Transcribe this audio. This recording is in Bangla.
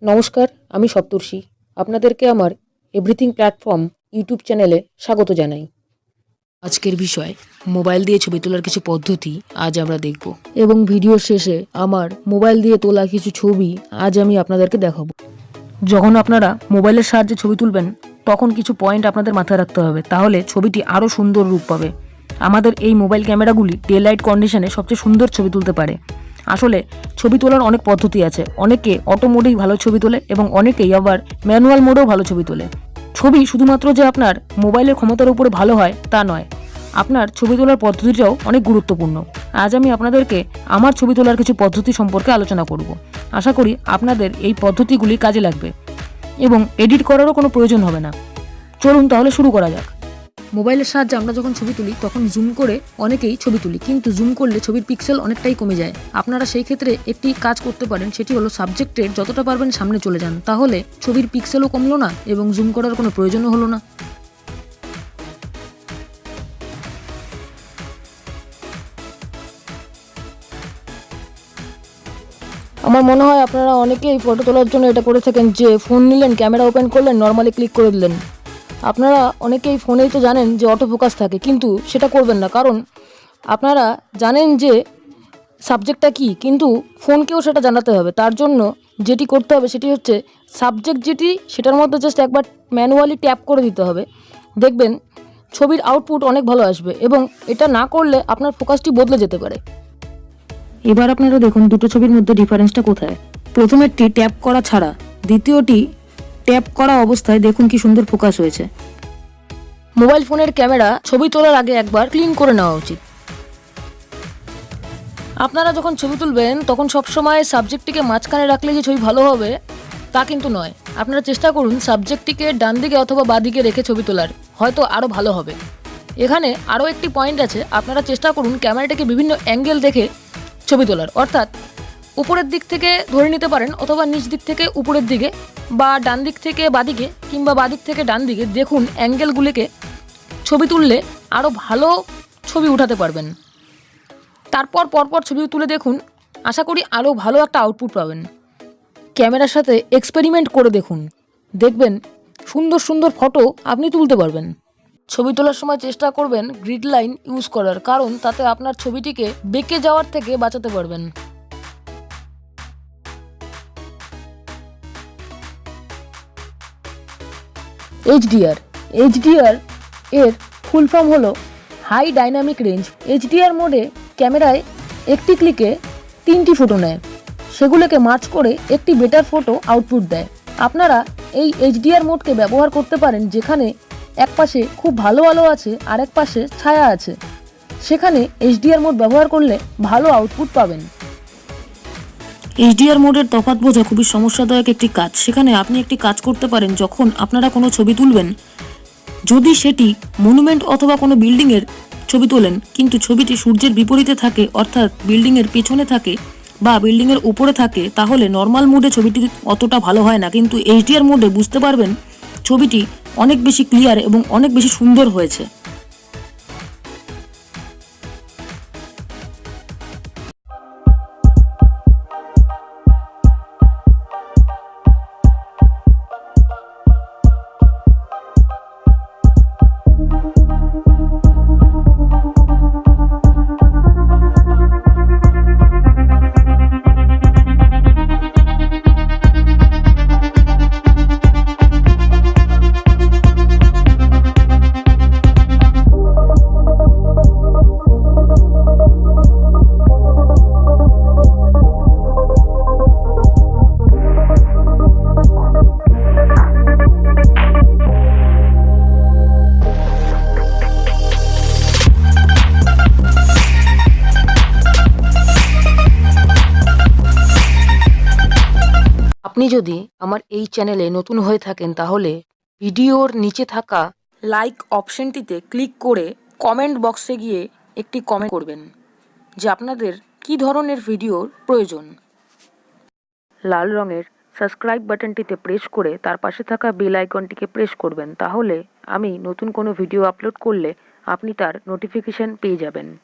নমস্কার, আমি সপ্তর্ষি। আপনাদেরকে আমার এভরিথিং প্ল্যাটফর্ম ইউটিউব চ্যানেলে স্বাগত জানাই। আজকের বিষয় মোবাইল দিয়ে ছবি তোলার কিছু পদ্ধতি আজ আমরা দেখব এবং ভিডিওর শেষে আমার মোবাইল দিয়ে তোলা কিছু ছবি আজ আমি আপনাদেরকে দেখাবো। যখন আপনারা মোবাইলের সাহায্যে ছবি তুলবেন তখন কিছু পয়েন্ট আপনাদের মাথায় রাখতে হবে, তাহলে ছবিটি আরও সুন্দর রূপ পাবে। আমাদের এই মোবাইল ক্যামেরাগুলি ডে লাইট কন্ডিশনে সবচেয়ে সুন্দর ছবি তুলতে পারে। আসলে ছবি তোলার অনেক পদ্ধতি আছে। অনেকে অটো মোডেই ভালো ছবি তোলে এবং অনেকেই আবার ম্যানুয়াল মোডেও ভালো ছবি তোলে। ছবি শুধুমাত্র যে আপনার মোবাইলের ক্ষমতার উপরে ভালো হয় তা নয়, আপনার ছবি তোলার পদ্ধতিটাও অনেক গুরুত্বপূর্ণ। আজ আমি আপনাদেরকে আমার ছবি তোলার কিছু পদ্ধতি সম্পর্কে আলোচনা করব। আশা করি আপনাদের এই পদ্ধতিগুলি কাজে লাগবে এবং এডিট করারও কোনো প্রয়োজন হবে না। চলুন তাহলে শুরু করা যাক। মোবাইলের সাহায্যে আমরা যখন ছবি তুলি তখন জুম করে অনেকেই ছবি তুলি, কিন্তু জুম করলে ছবির পিক্সেল অনেকটাই কমে যায়। আপনারা সেই ক্ষেত্রে একটি কাজ করতে পারেন, সেটি হলো সাবজেক্টের যতটা পারবেন সামনে চলে যান, তাহলে ছবির পিক্সেলও কমলো না এবং জুম করার কোনো প্রয়োজনও হলো না। আমার মনে হয় আপনারা অনেকেই ফটো তোলার জন্য এটা করে থাকেন যে ফোন নিলেন, ক্যামেরা ওপেন করলেন, নর্মালি ক্লিক করে দিলেন। আপনারা অনেকেই ফোনেই তো জানেন যে অটো ফোকাস থাকে, কিন্তু সেটা করবেন না, কারণ আপনারা জানেন যে সাবজেক্টটা কী, কিন্তু ফোনকেও সেটা জানাতে হবে। তার জন্য যেটি করতে হবে সেটি হচ্ছে সাবজেক্ট যেটি সেটার মধ্যে জাস্ট একবার ম্যানুয়ালি ট্যাপ করে দিতে হবে। দেখবেন ছবির আউটপুট অনেক ভালো আসবে এবং এটা না করলে আপনার ফোকাসটি বদলে যেতে পারে। এবার আপনারা দেখুন দুটো ছবির মধ্যে ডিফারেন্সটা কোথায়। প্রথমেরটি ট্যাপ করা ছাড়া, দ্বিতীয়টি ট্যাপ করা অবস্থায় দেখুন কি সুন্দর ফোকাস হয়েছে। মোবাইল ফোনের ক্যামেরা ছবি তোলার আগে একবার ক্লিন করে নেওয়া উচিত। আপনারা যখন ছবি তুলবেন তখন সবসময় সাবজেক্টটিকে মাঝখানে রাখলে যে ছবি ভালো হবে তা কিন্তু নয়। আপনারা চেষ্টা করুন সাবজেক্টটিকে ডান দিকে অথবা বাঁ দিকে রেখে ছবি তোলার, হয়তো আরও ভালো হবে। এখানে আরও একটি পয়েন্ট আছে, আপনারা চেষ্টা করুন ক্যামেরাটাকে বিভিন্ন অ্যাঙ্গেল দেখে ছবি তোলার, অর্থাৎ উপরের দিক থেকে ধরে নিতে পারেন অথবা নিচ দিক থেকে উপরের দিকে বা ডান দিক থেকে বাদিকে কিংবা বাদিক থেকে ডান দিকে দেখুন অ্যাঙ্গেলগুলিকে ছবি তুললে আরও ভালো ছবি উঠাতে পারবেন। তারপর পরপর ছবি তুলে দেখুন, আশা করি আরও ভালো একটা আউটপুট পাবেন। ক্যামেরার সাথে এক্সপেরিমেন্ট করে দেখুন, দেখবেন সুন্দর সুন্দর ফটো আপনি তুলতে পারবেন। ছবি তোলার সময় চেষ্টা করবেন গ্রিড লাইন ইউজ করার, কারণ তাতে আপনার ছবিটিকে বেঁকে যাওয়ার থেকে বাঁচাতে পারবেন। এইচডিআর এর ফুল ফর্ম হলো হাই ডাইনামিক রেঞ্জ। এইচডিআর মোডে ক্যামেরায় একটি ক্লিকে 3টি ফটো নেয়, সেগুলোকে মার্জ করে একটি বেটার ফটো আউটপুট দেয়। আপনারা এই এইচডিআর মোডকে ব্যবহার করতে পারেন যেখানে এক পাশে খুব ভালো আলো আছে আর এক পাশে ছায়া আছে, সেখানে এইচডিআর মোড ব্যবহার করলে ভালো আউটপুট পাবেন। এইচডিআর মোডের তফাৎ বোঝা খুবই সমস্যাদায়ক একটি কাজ। সেখানে আপনি একটি কাজ করতে পারেন, যখন আপনারা কোনো ছবি তুলবেন, যদি সেটি মনুমেন্ট অথবা কোনো বিল্ডিংয়ের ছবি তোলেন কিন্তু ছবিটি সূর্যের বিপরীতে থাকে, অর্থাৎ বিল্ডিংয়ের পেছনে থাকে বা বিল্ডিংয়ের উপরে থাকে, তাহলে নর্মাল মোডে ছবিটি অতটা ভালো হয় না, কিন্তু এইচডিআর মোডে বুঝতে পারবেন ছবিটি অনেক বেশি ক্লিয়ার এবং অনেক বেশি সুন্দর হয়েছে। আপনি যদি আমার এই চ্যানেলে নতুন হয়ে থাকেন তাহলে ভিডিওর নিচে থাকা লাইক অপশনটিতে ক্লিক করে কমেন্ট বক্সে গিয়ে একটি কমেন্ট করবেন যে আপনাদের কী ধরনের ভিডিওর প্রয়োজন। লাল রঙের সাবস্ক্রাইব বাটনটিতে প্রেস করে তার পাশে থাকা বেল আইকনটিকে প্রেস করবেন, তাহলে আমি নতুন কোনো ভিডিও আপলোড করলে আপনি তার নোটিফিকেশন পেয়ে যাবেন।